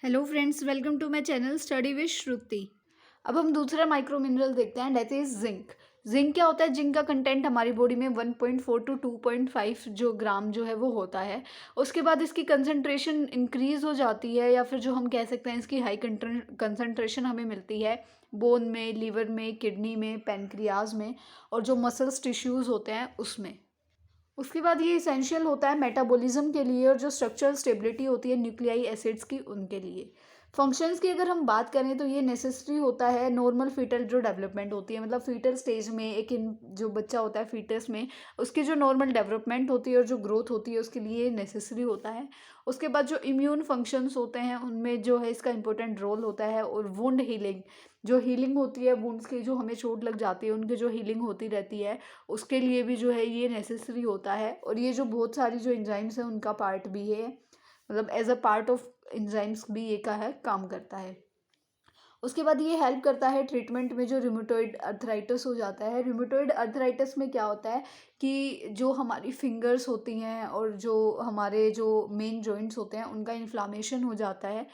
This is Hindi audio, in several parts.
Hello friends, welcome to my channel study with Shruti. अब हम दूसरा माइक्रो मिनरल देखते हैं, दैट इज जिंक। जिंक क्या होता है? जिंक का कंटेंट हमारी बॉडी में 1.4 टू 2.5 जो ग्राम जो है वो होता है। उसके बाद इसकी कंसंट्रेशन इंक्रीज हो जाती है, या फिर जो हम कह सकते हैं इसकी हाई कंसंट्रेशन हमें मिलती है बोन में, लीवर में, किडनी में, पैनक्रियाज में और जो मसल्स टिश्यूज़ होते हैं उसमें। उसके बाद ये इसेंशियल होता है मेटाबॉलिज्म के लिए, और जो स्ट्रक्चरल स्टेबिलिटी होती है न्यूक्लियाई एसिड्स की उनके लिए। फंक्शंस की अगर हम बात करें तो ये नेसेसरी होता है नॉर्मल फीटल जो डेवलपमेंट होती है, मतलब फीटल स्टेज में एक इन जो बच्चा होता है फीटस में, उसकी जो नॉर्मल डेवलपमेंट होती है और जो ग्रोथ होती है उसके लिए नेसेसरी होता है। उसके बाद जो इम्यून फंक्शंस होते हैं उनमें जो है इसका इंपॉर्टेंट रोल होता है। और वुंड हीलिंग, जो हीलिंग होती है वुंड्स की, जो हमें चोट लग जाती है उनकी जो हीलिंग होती रहती है उसके लिए भी जो है ये नेसेसरी होता है। और ये जो बहुत सारी जो एंजाइम्स हैं उनका पार्ट भी है, मतलब as a part of enzymes भी ये का है, काम करता है। उसके बाद ये हेल्प करता है ट्रीटमेंट में जो रिमेटॉइड अर्थराइटिस हो जाता है। रिमेटॉइड अर्थराइटिस में क्या होता है कि जो हमारी फिंगर्स होती हैं और जो हमारे जो मेन जॉइंट्स होते हैं उनका इन्फ्लामेशन हो जाता है।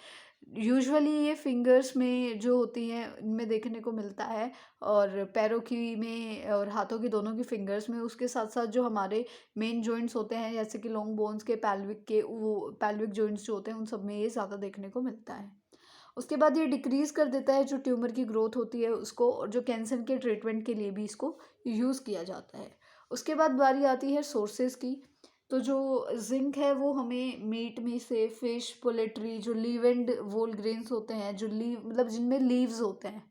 यूजुअली ये फिंगर्स में जो होती हैं इनमें देखने को मिलता है, और पैरों की में और हाथों की, दोनों की फिंगर्स में। उसके साथ साथ जो हमारे मेन जॉइंट्स होते हैं जैसे कि लॉन्ग बोन्स के, पैल्विक के, वो पैल्विक जॉइंट्स जो होते हैं उन सब में ये ज़्यादा देखने को मिलता है। उसके बाद ये डिक्रीज़ कर देता है जो ट्यूमर की ग्रोथ होती है उसको, और जो कैंसर के ट्रीटमेंट के लिए भी इसको यूज़ किया जाता है। उसके बाद बारी आती है सोर्सेज की। तो जो जिंक है वो हमें मीट में से, फिश, पोल्ट्री, जो लीव एंड वोल ग्रेन्स होते हैं, जो लीव मतलब जिनमें लीव्स होते हैं,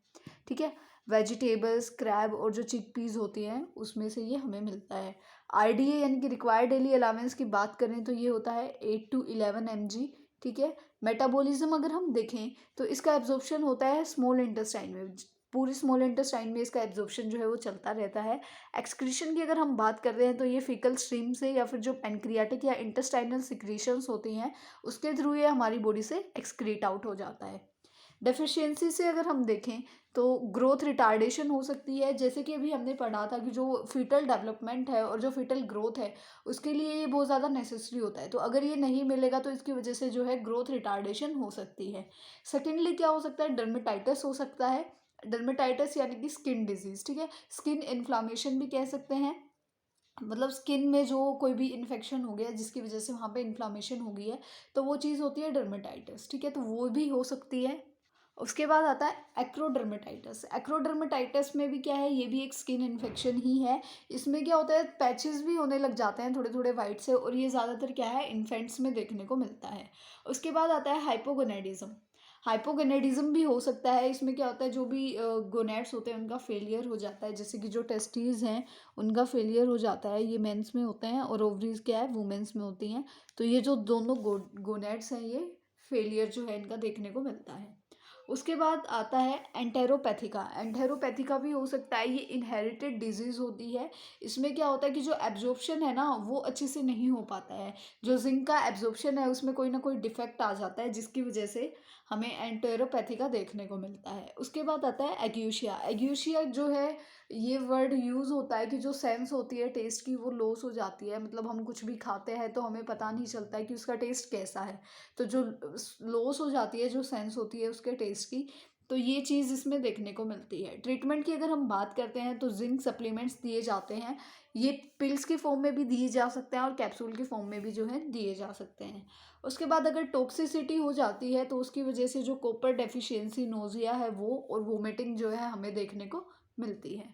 ठीक है, वेजिटेबल्स, क्रैब और जो चिकपीस होती हैं उसमें से ये हमें मिलता है। आरडीए यानी कि रिक्वायर्ड डेली अलावेंस की बात करें तो ये होता है 8 to 11 mg, ठीक है। मेटाबॉलिज्म अगर हम देखें तो इसका एब्जॉर्प्शन होता है स्मॉल इंटेस्टाइन में, पूरी स्मॉल इंटेस्टाइन में इसका एब्जॉर्प्शन जो है वो चलता रहता है। एक्सक्रीशन की अगर हम बात कर रहे हैं तो ये फीकल स्ट्रीम से, या फिर जो पेनक्रियाटिक या इंटेस्टाइनल सिक्रीशंस होती हैं उसके थ्रू ये हमारी बॉडी से एक्सक्रीट आउट हो जाता है। डेफिशिएंसी से अगर हम देखें तो ग्रोथ रिटार्डेशन हो सकती है, जैसे कि अभी हमने पढ़ा था कि जो फीटल डेवलपमेंट है और जो फीटल ग्रोथ है उसके लिए ये बहुत ज़्यादा नेसेसरी होता है। तो अगर ये नहीं मिलेगा तो इसकी वजह से जो है ग्रोथ रिटार्डेशन हो सकती है। सेकेंडली क्या हो सकता है? डर्मेटाइटिस हो सकता है। डर्मेटाइटिस यानी कि स्किन डिजीज, ठीक है, स्किन इन्फ्लामेशन भी कह सकते हैं। मतलब स्किन में जो कोई भी इन्फेक्शन हो गया जिसकी वजह से वहाँ पे इन्फ्लामेशन हो गई है, तो वो चीज़ होती है डर्मेटाइटिस, ठीक है, तो वो भी हो सकती है। उसके बाद आता है एक्रोडर्मेटाइटिस। एक्रोडर्मेटाइटिस में भी क्या है, ये भी एक स्किन इन्फेक्शन ही है। इसमें क्या होता है, पैचेस भी होने लग जाते हैं थोड़े थोड़े वाइट से, और ये ज़्यादातर क्या है, इन्फेंट्स में देखने को मिलता है। उसके बाद आता है हाइपोगोनेडिज्म। हाइपोगोनेडिज्म भी हो सकता है। इसमें क्या होता है, जो भी गोनेड्स होते हैं उनका फेलियर हो जाता है, जैसे कि जो टेस्टीज हैं उनका फेलियर हो जाता है। ये मेंस में होते हैं और ओवरीज क्या है, वुमेन्स में होती हैं। तो ये जो दोनों गोनेड्स हैं ये फेलियर जो है इनका देखने को मिलता है। उसके बाद आता है एंटेरोपैथिका। एंटेरोपैथिका भी हो सकता है, ये इनहेरिटेड डिजीज होती है। इसमें क्या होता है कि जो एब्जॉर्प्शन है ना वो अच्छे से नहीं हो पाता है। जो जिंक का एब्जॉर्प्शन है उसमें कोई ना कोई डिफेक्ट आ जाता है जिसकी वजह से हमें एंटेरोपैथिका देखने को मिलता है। उसके बाद आता है एग्यूशिया। एग्यूशिया जो है, ये वर्ड यूज़ होता है कि जो सेंस होती है टेस्ट की वो लॉस हो जाती है, मतलब हम कुछ भी खाते हैं तो हमें पता नहीं चलता है कि उसका टेस्ट कैसा है। तो जो लॉस हो जाती है, जो सेंस होती है उसके टेस्ट की, तो ये चीज़ इसमें देखने को मिलती है। ट्रीटमेंट की अगर हम बात करते हैं तो जिंक सप्लीमेंट्स दिए जाते हैं। ये पिल्स की फॉर्म में भी दिए जा सकते हैं और कैप्सूल की फॉर्म में भी जो है दिए जा सकते हैं। उसके बाद अगर टॉक्सिसिटी हो जाती है तो उसकी वजह से जो कॉपर डेफिशिएंसी, नोजिया है वो, और वोमिटिंग जो है हमें देखने को मिलती है।